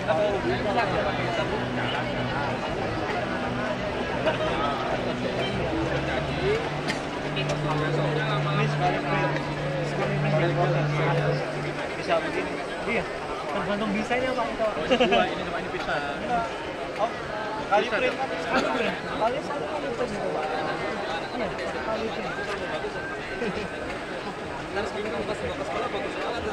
Bisa begini. Iya. Tergantung desainnya Pak itu. Dua ini sama ini bisa. Oh, kali print kan kali print. Kali satu kali print itu Pak. Iya, kali print. Harus gini kan pas sekolah bagus banget.